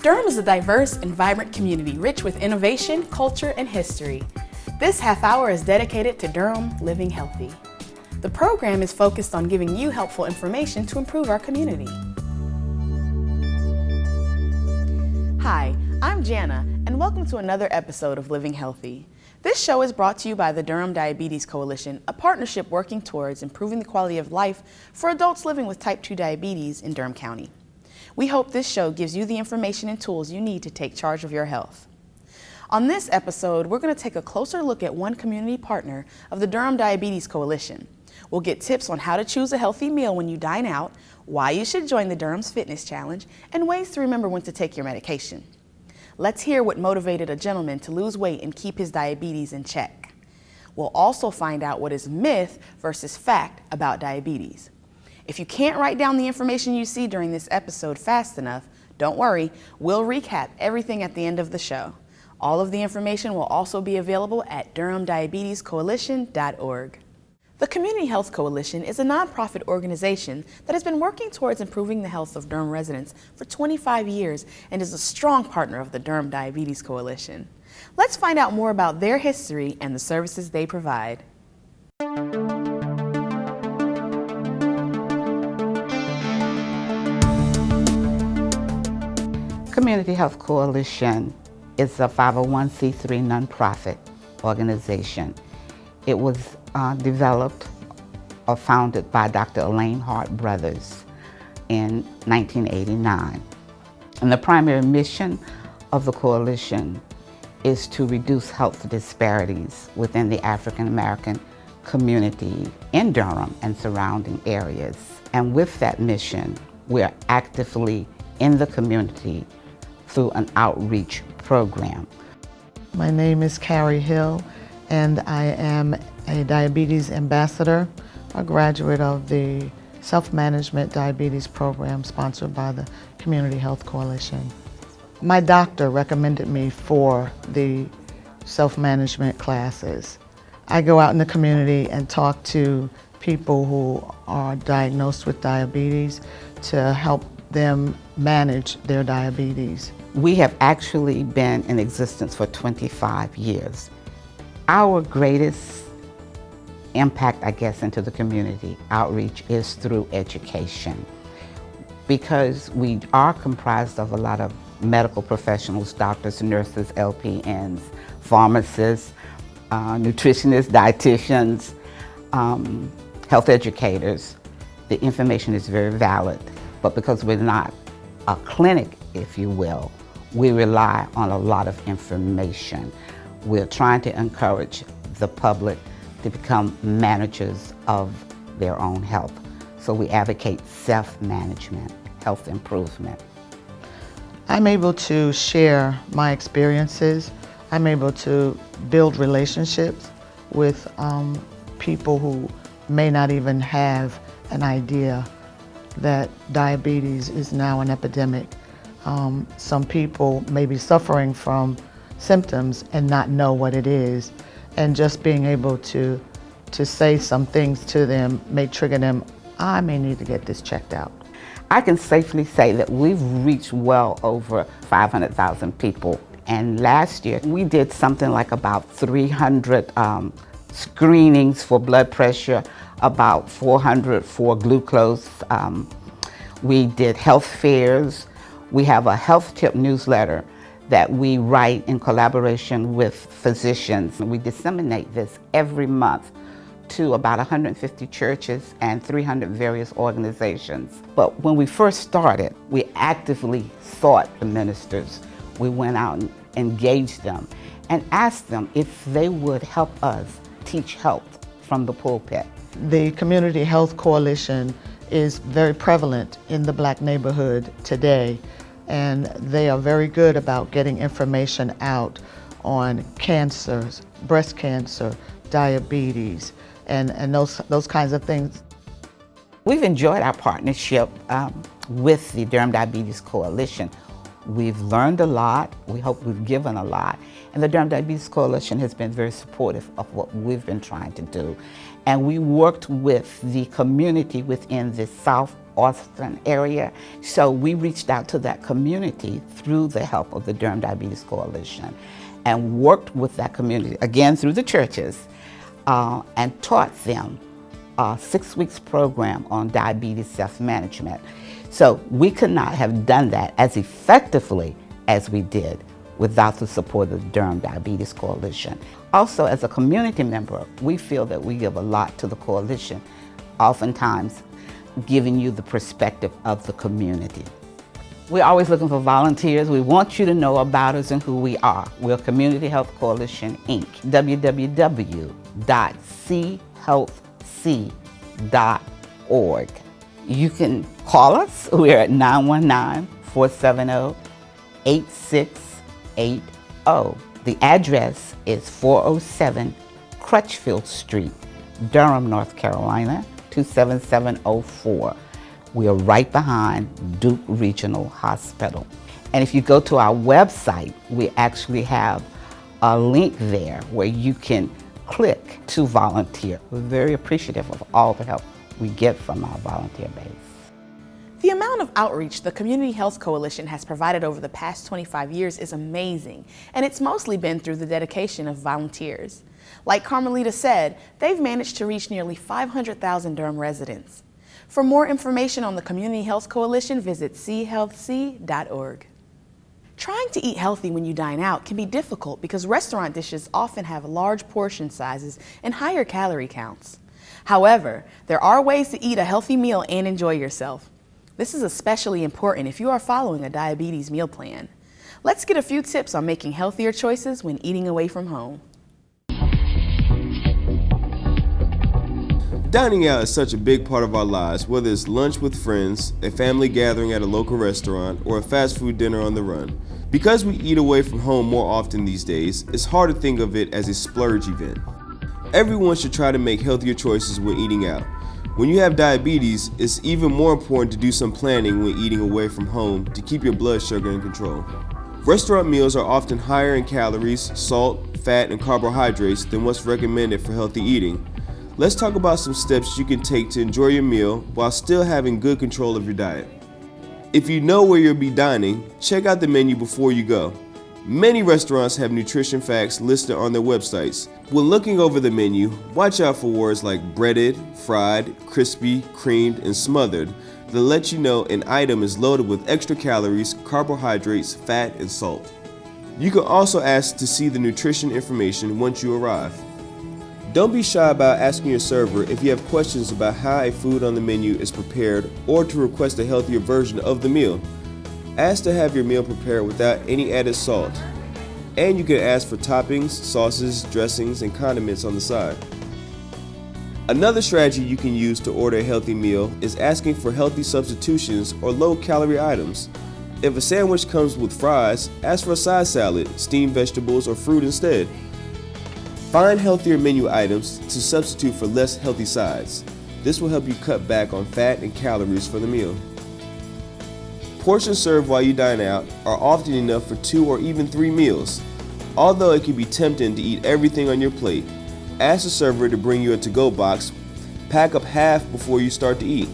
Durham is a diverse and vibrant community rich with innovation, culture, and history. This half hour is dedicated to Durham living healthy. The program is focused on giving you helpful information to improve our community. Hi, I'm Jana, and welcome to another episode of Living Healthy. This show is brought to you by the Durham Diabetes Coalition, a partnership working towards improving the quality of life for adults living with type 2 diabetes in Durham County. We hope this show gives you the information and tools you need to take charge of your health. On this episode, we're going to take a closer look at one community partner of the Durham Diabetes Coalition. We'll get tips on how to choose a healthy meal when you dine out, why you should join the Durham's Fitness Challenge, and ways to remember when to take your medication. Let's hear what motivated a gentleman to lose weight and keep his diabetes in check. We'll also find out what is myth versus fact about diabetes. If you can't write down the information you see during this episode fast enough, don't worry, we'll recap everything at the end of the show. All of the information will also be available at durhamdiabetescoalition.org. The Community Health Coalition is a nonprofit organization that has been working towards improving the health of Durham residents for 25 years and is a strong partner of the Durham Diabetes Coalition. Let's find out more about their history and the services they provide. Community Health Coalition is a 501c3 nonprofit organization. It was developed or founded by Dr. Elaine Hart Brothers in 1989. And the primary mission of the coalition is to reduce health disparities within the African American community in Durham and surrounding areas. And with that mission, we are actively in the community through an outreach program. My name is Carrie Hill, and I am a diabetes ambassador, a graduate of the Self-Management Diabetes Program sponsored by the Community Health Coalition. My doctor recommended me for the self-management classes. I go out in the community and talk to people who are diagnosed with diabetes to help them manage their diabetes. We have actually been in existence for 25 years. Our greatest impact, I guess, into the community outreach is through education, because we are comprised of a lot of medical professionals, doctors, nurses, LPNs, pharmacists, nutritionists, dietitians, health educators. The information is very valid, but because we're not a clinic, if you will, we rely on a lot of information. We're trying to encourage the public to become managers of their own health. So we advocate self-management, health improvement. I'm able to share my experiences. I'm able to build relationships with people who may not even have an idea that diabetes is now an epidemic. Some people may be suffering from symptoms and not know what it is, and just being able to say some things to them may trigger them, I may need to get this checked out. I can safely say that we've reached well over 500,000 people, and last year we did something like about 300 screenings for blood pressure, about 400 for glucose. We did health fairs. We have a health tip newsletter that we write in collaboration with physicians. We disseminate this every month to about 150 churches and 300 various organizations. But when we first started, we actively sought the ministers. We went out and engaged them and asked them if they would help us teach health from the pulpit. The Community Health Coalition is very prevalent in the Black neighborhood today, and they are very good about getting information out on cancers, breast cancer, diabetes, and those kinds of things. We've enjoyed our partnership with the Durham Diabetes Coalition. We've learned a lot. We hope we've given a lot. And the Durham Diabetes Coalition has been very supportive of what we've been trying to do. And we worked with the community within the South Austin area. So we reached out to that community through the help of the Durham Diabetes Coalition and worked with that community, again through the churches, and taught them a 6 weeks program on diabetes self-management. So we could not have done that as effectively as we did without the support of the Durham Diabetes Coalition. Also, as a community member, we feel that we give a lot to the coalition, oftentimes giving you the perspective of the community. We're always looking for volunteers. We want you to know about us and who we are. We're Community Health Coalition, Inc. www.chealthc.org. You can call us. We're at 919-470-8680. The address is 407 Crutchfield Street, Durham, North Carolina, 27704. We are right behind Duke Regional Hospital. And if you go to our website, we actually have a link there where you can click to volunteer. We're very appreciative of all the help we get from our volunteer base. The amount of outreach the Community Health Coalition has provided over the past 25 years is amazing, and it's mostly been through the dedication of volunteers. Like Carmelita said, they've managed to reach nearly 500,000 Durham residents. For more information on the Community Health Coalition, visit chealthc.org. Trying to eat healthy when you dine out can be difficult because restaurant dishes often have large portion sizes and higher calorie counts. However, there are ways to eat a healthy meal and enjoy yourself. This is especially important if you are following a diabetes meal plan. Let's get a few tips on making healthier choices when eating away from home. Dining out is such a big part of our lives, whether it's lunch with friends, a family gathering at a local restaurant, or a fast food dinner on the run. Because we eat away from home more often these days, it's hard to think of it as a splurge event. Everyone should try to make healthier choices when eating out. When you have diabetes, it's even more important to do some planning when eating away from home to keep your blood sugar in control. Restaurant meals are often higher in calories, salt, fat, and carbohydrates than what's recommended for healthy eating. Let's talk about some steps you can take to enjoy your meal while still having good control of your diet. If you know where you'll be dining, check out the menu before you go. Many restaurants have nutrition facts listed on their websites. When looking over the menu, watch out for words like breaded, fried, crispy, creamed, and smothered that let you know an item is loaded with extra calories, carbohydrates, fat, and salt. You can also ask to see the nutrition information once you arrive. Don't be shy about asking your server if you have questions about how a food on the menu is prepared or to request a healthier version of the meal. Ask to have your meal prepared without any added salt. And you can ask for toppings, sauces, dressings, and condiments on the side. Another strategy you can use to order a healthy meal is asking for healthy substitutions or low-calorie items. If a sandwich comes with fries, ask for a side salad, steamed vegetables, or fruit instead. Find healthier menu items to substitute for less healthy sides. This will help you cut back on fat and calories for the meal. Portions served while you dine out are often enough for 2 or even 3 meals. Although it can be tempting to eat everything on your plate, ask the server to bring you a to-go box. Pack up half before you start to eat.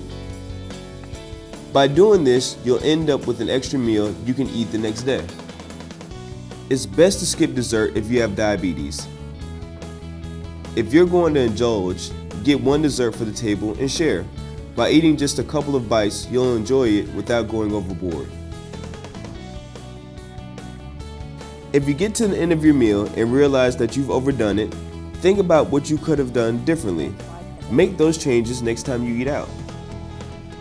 By doing this, you'll end up with an extra meal you can eat the next day. It's best to skip dessert if you have diabetes. If you're going to indulge, get one dessert for the table and share. By eating just a couple of bites, you'll enjoy it without going overboard. If you get to the end of your meal and realize that you've overdone it, think about what you could have done differently. Make those changes next time you eat out.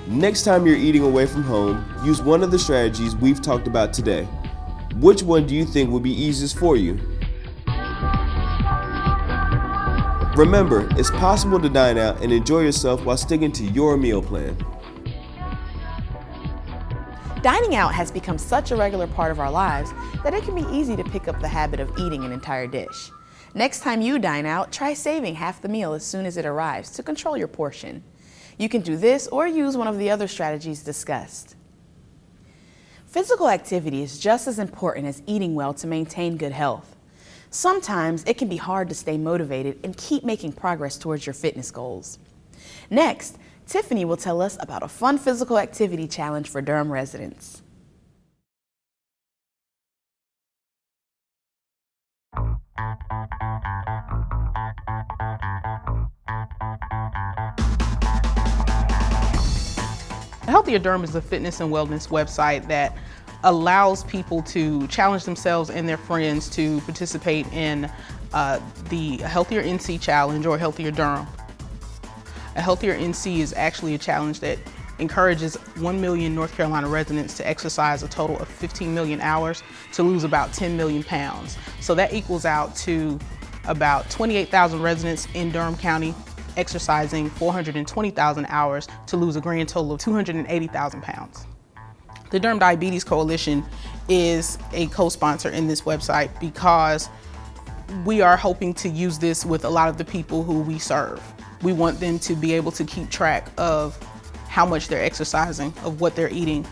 Next time you're eating away from home, use one of the strategies we've talked about today. Which one do you think will be easiest for you? Remember, it's possible to dine out and enjoy yourself while sticking to your meal plan. Dining out has become such a regular part of our lives that it can be easy to pick up the habit of eating an entire dish. Next time you dine out, try saving half the meal as soon as it arrives to control your portion. You can do this or use one of the other strategies discussed. Physical activity is just as important as eating well to maintain good health. Sometimes it can be hard to stay motivated and keep making progress towards your fitness goals. Next, Tiffany will tell us about a fun physical activity challenge for Durham residents. A Healthier Durham is a fitness and wellness website that allows people to challenge themselves and their friends to participate in the Healthier NC Challenge or Healthier Durham. A Healthier NC is actually a challenge that encourages 1 million North Carolina residents to exercise a total of 15 million hours to lose about 10 million pounds. So that equals out to about 28,000 residents in Durham County exercising 420,000 hours to lose a grand total of 280,000 pounds. The Durham Diabetes Coalition is a co-sponsor in this website because we are hoping to use this with a lot of the people who we serve. We want them to be able to keep track of how much they're exercising, of what they're eating,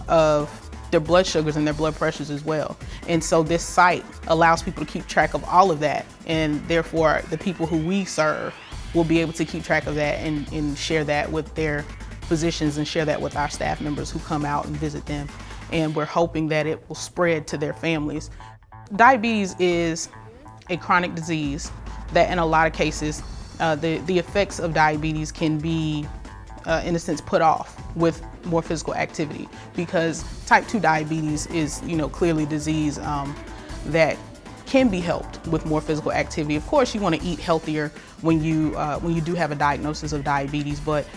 of their blood sugars and their blood pressures as well. And so this site allows people to keep track of all of that, and therefore the people who we serve will be able to keep track of that and share that with their physicians and share that with our staff members who come out and visit them. And we're hoping that it will spread to their families. Diabetes is a chronic disease that in a lot of cases, the effects of diabetes can be, in a sense, put off with more physical activity, because type 2 diabetes is, clearly a disease that can be helped with more physical activity. Of course, you want to eat healthier when you do have a diagnosis of diabetes, but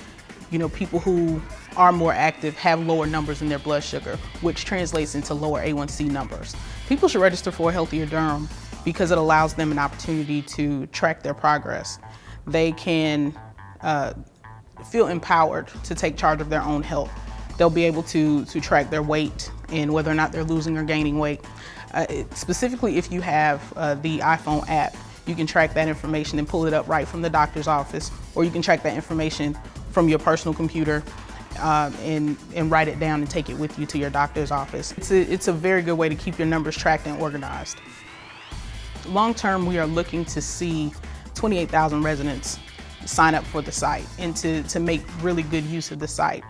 people who are more active have lower numbers in their blood sugar, which translates into lower A1C numbers. People should register for A Healthier Durham because it allows them an opportunity to track their progress. They can feel empowered to take charge of their own health. They'll be able to track their weight and whether or not they're losing or gaining weight. Specifically, if you have the iPhone app, you can track that information and pull it up right from the doctor's office, or you can track that information from your personal computer and write it down and take it with you to your doctor's office. It's a very good way to keep your numbers tracked and organized. Long term, we are looking to see 28,000 residents sign up for the site and to make really good use of the site.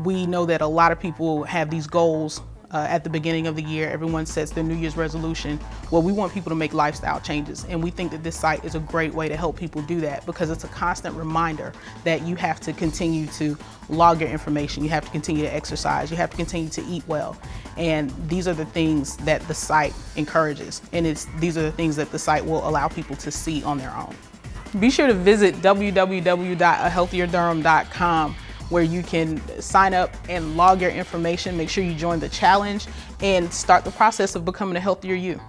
We know that a lot of people have these goals at the beginning of the year. Everyone sets their New Year's resolution. Well, we want people to make lifestyle changes, and we think that this site is a great way to help people do that because it's a constant reminder that you have to continue to log your information, you have to continue to exercise, you have to continue to eat well. And these are the things that the site encourages, and these are the things that the site will allow people to see on their own. Be sure to visit www.ahealthierdurham.com where you can sign up and log your information, make sure you join the challenge, and start the process of becoming a healthier you.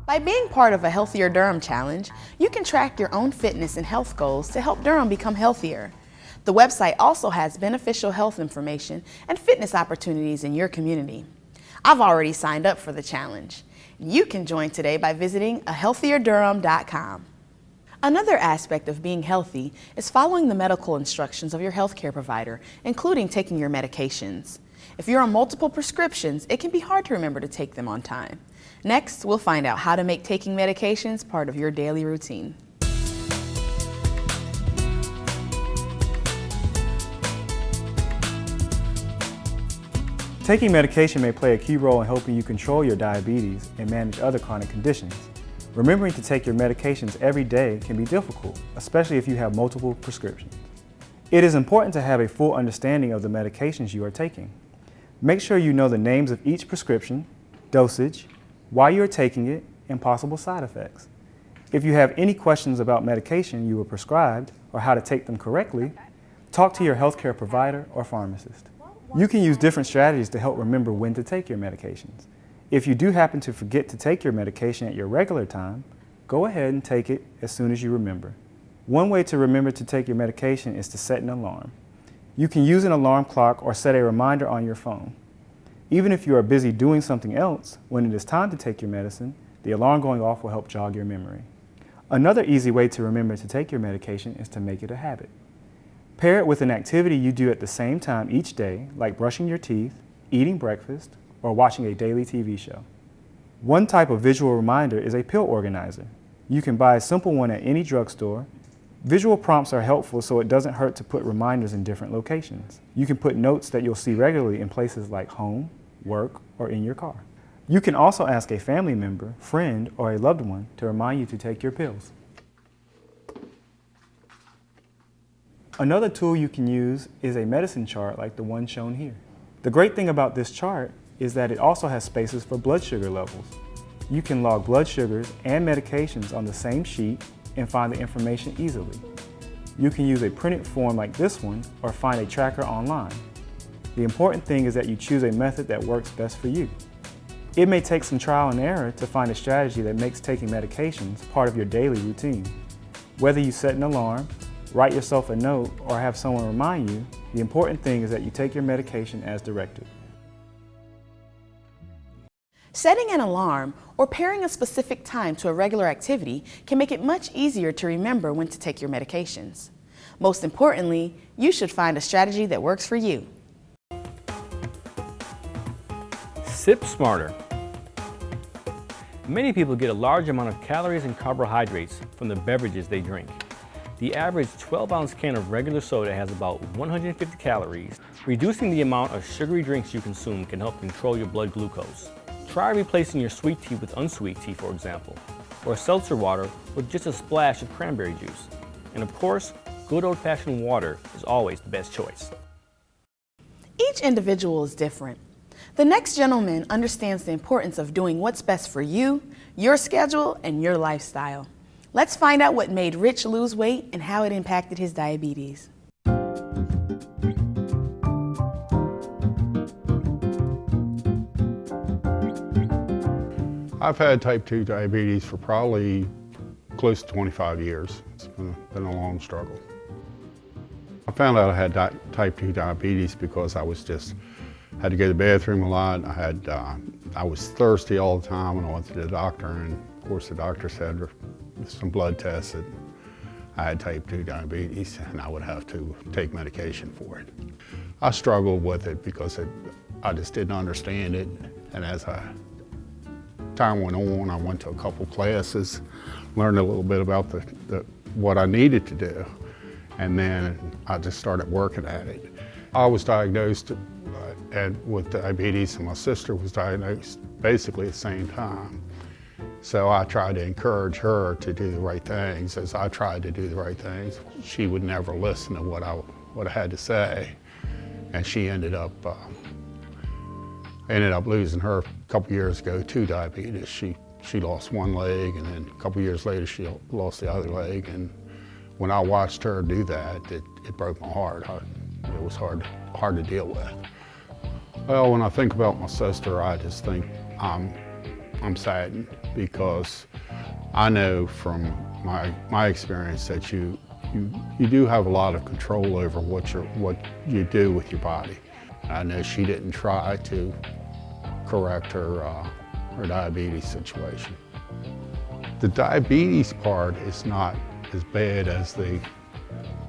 By being part of A Healthier Durham challenge, you can track your own fitness and health goals to help Durham become healthier. The website also has beneficial health information and fitness opportunities in your community. I've already signed up for the challenge. You can join today by visiting ahealthierdurham.com. Another aspect of being healthy is following the medical instructions of your healthcare provider, including taking your medications. If you're on multiple prescriptions, it can be hard to remember to take them on time. Next, we'll find out how to make taking medications part of your daily routine. Taking medication may play a key role in helping you control your diabetes and manage other chronic conditions. Remembering to take your medications every day can be difficult, especially if you have multiple prescriptions. It is important to have a full understanding of the medications you are taking. Make sure you know the names of each prescription, dosage, why you are taking it, and possible side effects. If you have any questions about medication you were prescribed or how to take them correctly, talk to your healthcare provider or pharmacist. You can use different strategies to help remember when to take your medications. If you do happen to forget to take your medication at your regular time, go ahead and take it as soon as you remember. One way to remember to take your medication is to set an alarm. You can use an alarm clock or set a reminder on your phone. Even if you are busy doing something else, when it is time to take your medicine, the alarm going off will help jog your memory. Another easy way to remember to take your medication is to make it a habit. Pair it with an activity you do at the same time each day, like brushing your teeth, eating breakfast, or watching a daily TV show. One type of visual reminder is a pill organizer. You can buy a simple one at any drugstore. Visual prompts are helpful so it doesn't hurt to put reminders in different locations. You can put notes that you'll see regularly in places like home, work, or in your car. You can also ask a family member, friend, or a loved one to remind you to take your pills. Another tool you can use is a medicine chart like the one shown here. The great thing about this chart is that it also has spaces for blood sugar levels. You can log blood sugars and medications on the same sheet and find the information easily. You can use a printed form like this one or find a tracker online. The important thing is that you choose a method that works best for you. It may take some trial and error to find a strategy that makes taking medications part of your daily routine. Whether you set an alarm, write yourself a note, or have someone remind you, the important thing is that you take your medication as directed. Setting an alarm or pairing a specific time to a regular activity can make it much easier to remember when to take your medications. Most importantly, you should find a strategy that works for you. Sip smarter. Many people get a large amount of calories and carbohydrates from the beverages they drink. The average 12-ounce can of regular soda has about 150 calories. Reducing the amount of sugary drinks you consume can help control your blood glucose. Try replacing your sweet tea with unsweet tea, for example, or seltzer water with just a splash of cranberry juice. And of course, good old-fashioned water is always the best choice. Each individual is different. The next gentleman understands the importance of doing what's best for you, your schedule, and your lifestyle. Let's find out what made Rich lose weight and how it impacted his diabetes. I've had type 2 diabetes for probably close to 25 years. It's been a long struggle. I found out I had type 2 diabetes because I had to go to the bathroom a lot. I was thirsty all the time when I went to the doctor, and of course the doctor said with some blood tests that I had type 2 diabetes and I would have to take medication for it. I struggled with it because I just didn't understand it, and as time went on, I went to a couple classes, learned a little bit about what I needed to do, and then I just started working at it. I was diagnosed with diabetes, and my sister was diagnosed basically at the same time. So I tried to encourage her to do the right things as I tried to do the right things. She would never listen to what I had to say, and she ended up losing her a couple years ago to diabetes. She lost one leg, and then a couple years later she lost the other leg. And when I watched her do that, it broke my heart. It was hard to deal with. Well, when I think about my sister, I just think I'm saddened, because I know from my experience that you do have a lot of control over what you do with your body. I know she didn't try to correct her diabetes situation. The diabetes part is not as bad as the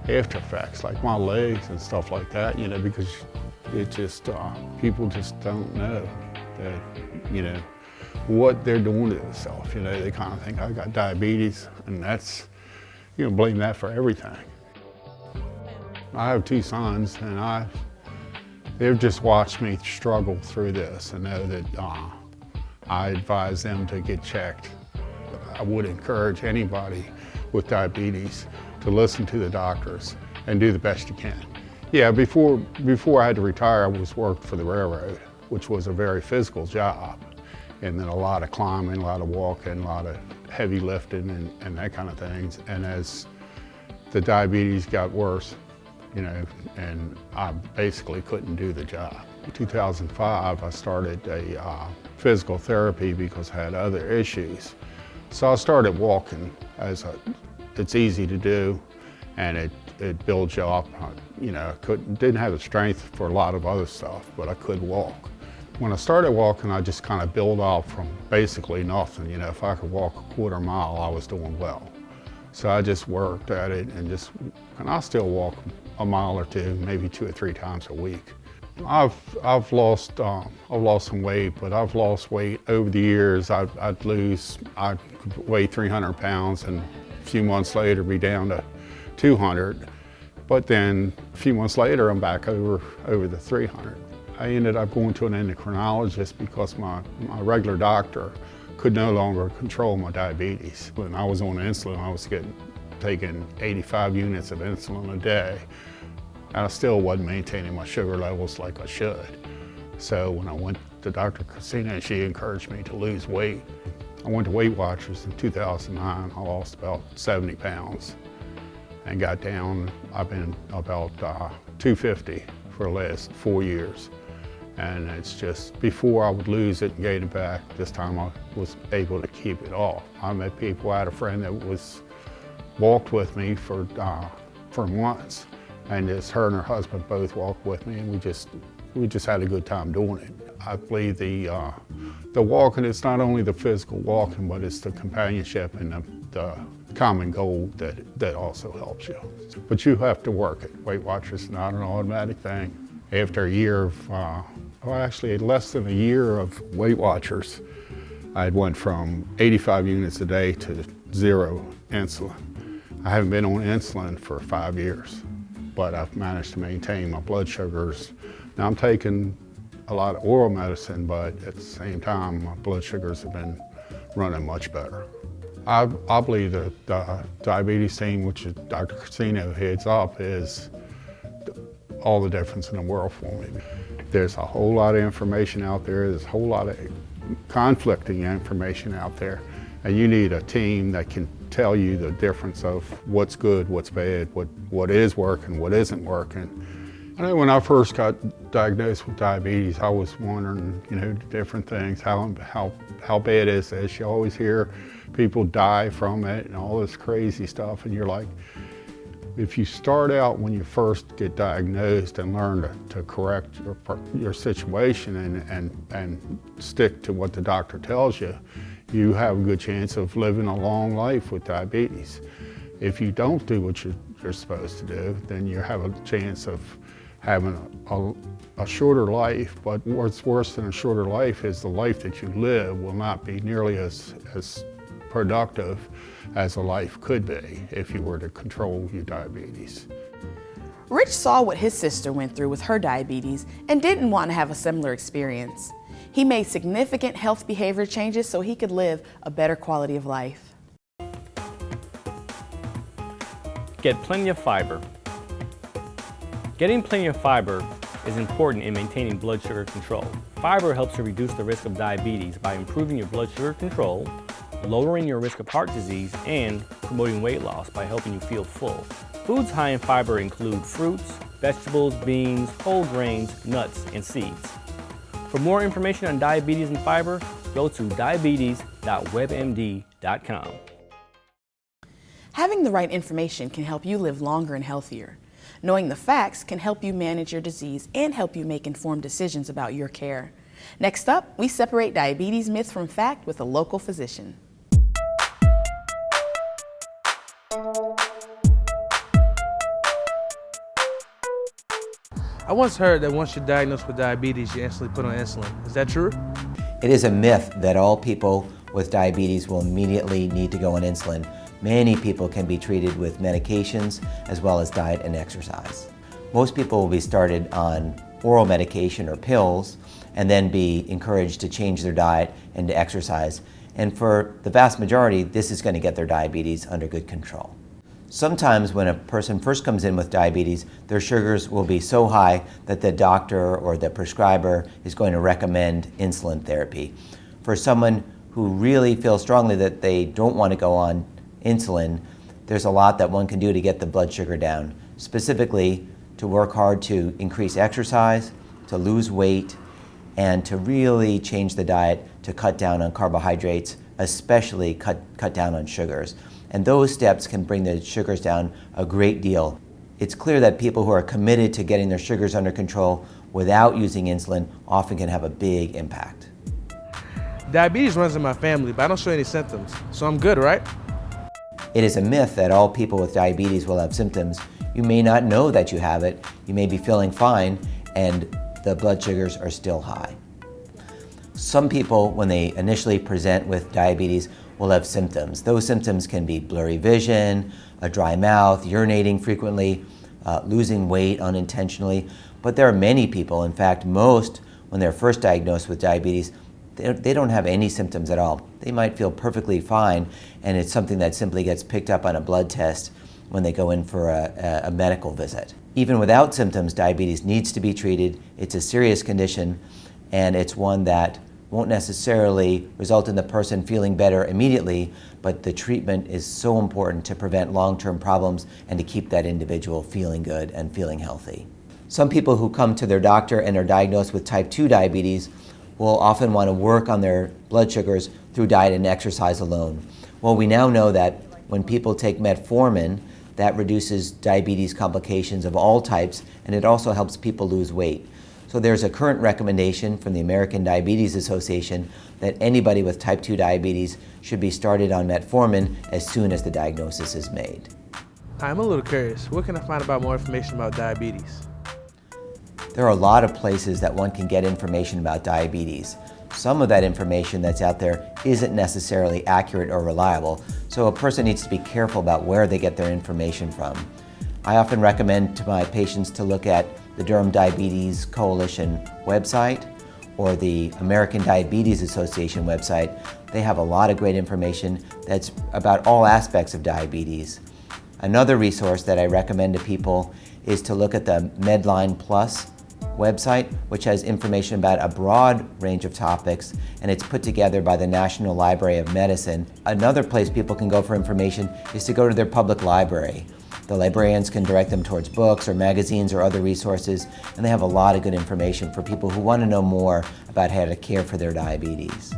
after effects, like my legs and stuff like that, because it just, people just don't know that, what they're doing to themselves. They kind of think, I got diabetes, and that's, blame that for everything. I have two sons, and they've just watched me struggle through this and know that I advise them to get checked. I would encourage anybody with diabetes to listen to the doctors and do the best you can. Yeah, before I had to retire, I worked for the railroad, which was a very physical job. And then a lot of climbing, a lot of walking, a lot of heavy lifting and that kind of things. And as the diabetes got worse, and I basically couldn't do the job. In 2005, I started a physical therapy because I had other issues. So I started walking it's easy to do, and it builds you up. Didn't have the strength for a lot of other stuff, but I could walk. When I started walking, I just kind of built up from basically nothing. If I could walk a quarter mile, I was doing well. So I just worked at it and I still walk a mile or two, maybe 2 or 3 times a week. I've lost some weight, but I've lost weight over the years. I'd weigh 300 pounds and a few months later be down to 200. But then a few months later, I'm back over the 300. I ended up going to an endocrinologist because my regular doctor could no longer control my diabetes. When I was on insulin, I was taking 85 units of insulin a day. And I still wasn't maintaining my sugar levels like I should. So when I went to Dr. Christina, she encouraged me to lose weight. I went to Weight Watchers in 2009. I lost about 70 pounds and got down. I've been about 250 for the last 4 years. And it's just, before I would lose it and gain it back, this time I was able to keep it off. I met people, I had a friend that walked with me for months. And it's her and her husband both walked with me, and we just had a good time doing it. I believe the walking, it's not only the physical walking, but it's the companionship and the common goal that also helps you. But you have to work it. Weight Watchers is not an automatic thing. After a year of, actually less than a year of Weight Watchers, I went from 85 units a day to 0 insulin. I haven't been on insulin for 5 years. But I've managed to maintain my blood sugars. Now I'm taking a lot of oral medicine, but at the same time, my blood sugars have been running much better. I believe that the diabetes team, which Dr. Christina heads up, is all the difference in the world for me. There's a whole lot of information out there. There's a whole lot of conflicting information out there. And you need a team that can tell you the difference of what's good, what's bad, what is working, what isn't working. I know when I first got diagnosed with diabetes, I was wondering, different things, how bad is this? You always hear people die from it and all this crazy stuff, and you're like, if you start out when you first get diagnosed and learn to correct your situation and stick to what the doctor tells you, you have a good chance of living a long life with diabetes. If you don't do what you're supposed to do, then you have a chance of having a shorter life. But what's worse than a shorter life is the life that you live will not be nearly as productive as a life could be if you were to control your diabetes. Rich saw what his sister went through with her diabetes and didn't want to have a similar experience. He made significant health behavior changes so he could live a better quality of life. Get plenty of fiber. Getting plenty of fiber is important in maintaining blood sugar control. Fiber helps to reduce the risk of diabetes by improving your blood sugar control, lowering your risk of heart disease, and promoting weight loss by helping you feel full. Foods high in fiber include fruits, vegetables, beans, whole grains, nuts, and seeds. For more information on diabetes and fiber, go to diabetes.webmd.com. Having the right information can help you live longer and healthier. Knowing the facts can help you manage your disease and help you make informed decisions about your care. Next up, we separate diabetes myth from fact with a local physician. I once heard that once you're diagnosed with diabetes, you're instantly put on insulin. Is that true? It is a myth that all people with diabetes will immediately need to go on insulin. Many people can be treated with medications as well as diet and exercise. Most people will be started on oral medication or pills and then be encouraged to change their diet and to exercise. And for the vast majority, this is going to get their diabetes under good control. Sometimes when a person first comes in with diabetes, their sugars will be so high that the doctor or the prescriber is going to recommend insulin therapy. For someone who really feels strongly that they don't want to go on insulin, there's a lot that one can do to get the blood sugar down, specifically to work hard to increase exercise, to lose weight, and to really change the diet to cut down on carbohydrates, especially cut down on sugars. And those steps can bring the sugars down a great deal. It's clear that people who are committed to getting their sugars under control without using insulin often can have a big impact. Diabetes runs in my family, but I don't show any symptoms, so I'm good, right? It is a myth that all people with diabetes will have symptoms. You may not know that you have it, you may be feeling fine, and the blood sugars are still high. Some people, when they initially present with diabetes, will have symptoms. Those symptoms can be blurry vision, a dry mouth, urinating frequently, losing weight unintentionally. But there are many people, in fact most, when they're first diagnosed with diabetes, they don't have any symptoms at all. They might feel perfectly fine, and it's something that simply gets picked up on a blood test when they go in for a medical visit. Even without symptoms, diabetes needs to be treated. It's a serious condition, and it's one that won't necessarily result in the person feeling better immediately, but the treatment is so important to prevent long-term problems and to keep that individual feeling good and feeling healthy. Some people who come to their doctor and are diagnosed with type 2 diabetes will often want to work on their blood sugars through diet and exercise alone. Well, we now know that when people take metformin, that reduces diabetes complications of all types, and it also helps people lose weight. So there's a current recommendation from the American Diabetes Association that anybody with type 2 diabetes should be started on metformin as soon as the diagnosis is made. I'm a little curious. Where can I find out more information about diabetes? There are a lot of places that one can get information about diabetes. Some of that information that's out there isn't necessarily accurate or reliable, so a person needs to be careful about where they get their information from. I often recommend to my patients to look at the Durham Diabetes Coalition website or the American Diabetes Association website. They have a lot of great information that's about all aspects of diabetes. Another resource that I recommend to people is to look at the Medline Plus website, which has information about a broad range of topics, and it's put together by the National Library of Medicine. Another place people can go for information is to go to their public library. The librarians can direct them towards books or magazines or other resources, and they have a lot of good information for people who want to know more about how to care for their diabetes.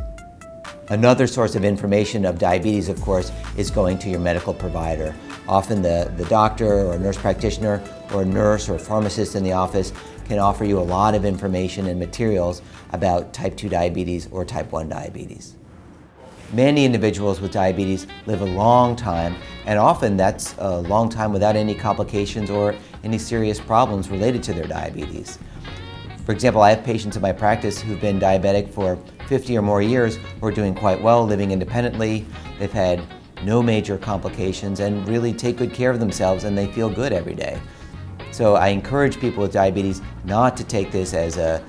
Another source of information of diabetes, of course, is going to your medical provider. Often the doctor or nurse practitioner or nurse or pharmacist in the office can offer you a lot of information and materials about type 2 diabetes or type 1 diabetes. Many individuals with diabetes live a long time, and often that's a long time without any complications or any serious problems related to their diabetes. For example, I have patients in my practice who've been diabetic for 50 or more years who are doing quite well, living independently. They've had no major complications and really take good care of themselves, and they feel good every day. So I encourage people with diabetes not to take this as a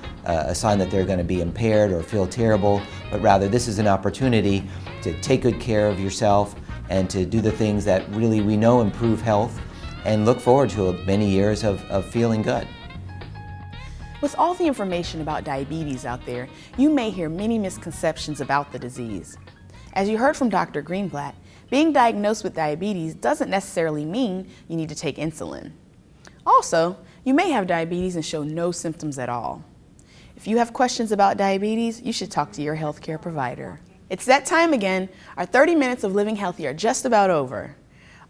sign that they're going to be impaired or feel terrible, but rather this is an opportunity to take good care of yourself and to do the things that really we know improve health, and look forward to many years of feeling good. With all the information about diabetes out there, you may hear many misconceptions about the disease. As you heard from Dr. Greenblatt, being diagnosed with diabetes doesn't necessarily mean you need to take insulin. Also, you may have diabetes and show no symptoms at all. If you have questions about diabetes, you should talk to your healthcare provider. It's that time again. Our 30 minutes of living healthy are just about over.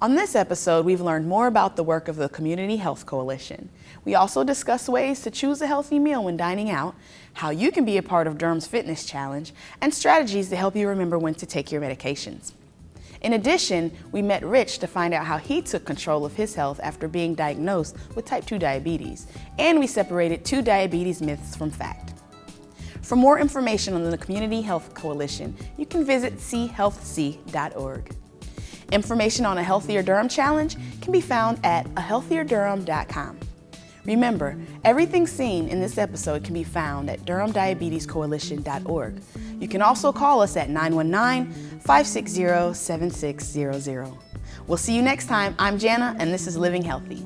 On this episode, we've learned more about the work of the Community Health Coalition. We also discuss ways to choose a healthy meal when dining out, how you can be a part of Durham's Fitness Challenge, and strategies to help you remember when to take your medications. In addition, we met Rich to find out how he took control of his health after being diagnosed with type 2 diabetes, and we separated 2 diabetes myths from fact. For more information on the Community Health Coalition, you can visit chealthc.org. Information on A Healthier Durham Challenge can be found at ahealthierdurham.com. Remember, everything seen in this episode can be found at durhamdiabetescoalition.org. You can also call us at 919-560-7600. We'll see you next time. I'm Jana, and this is Living Healthy.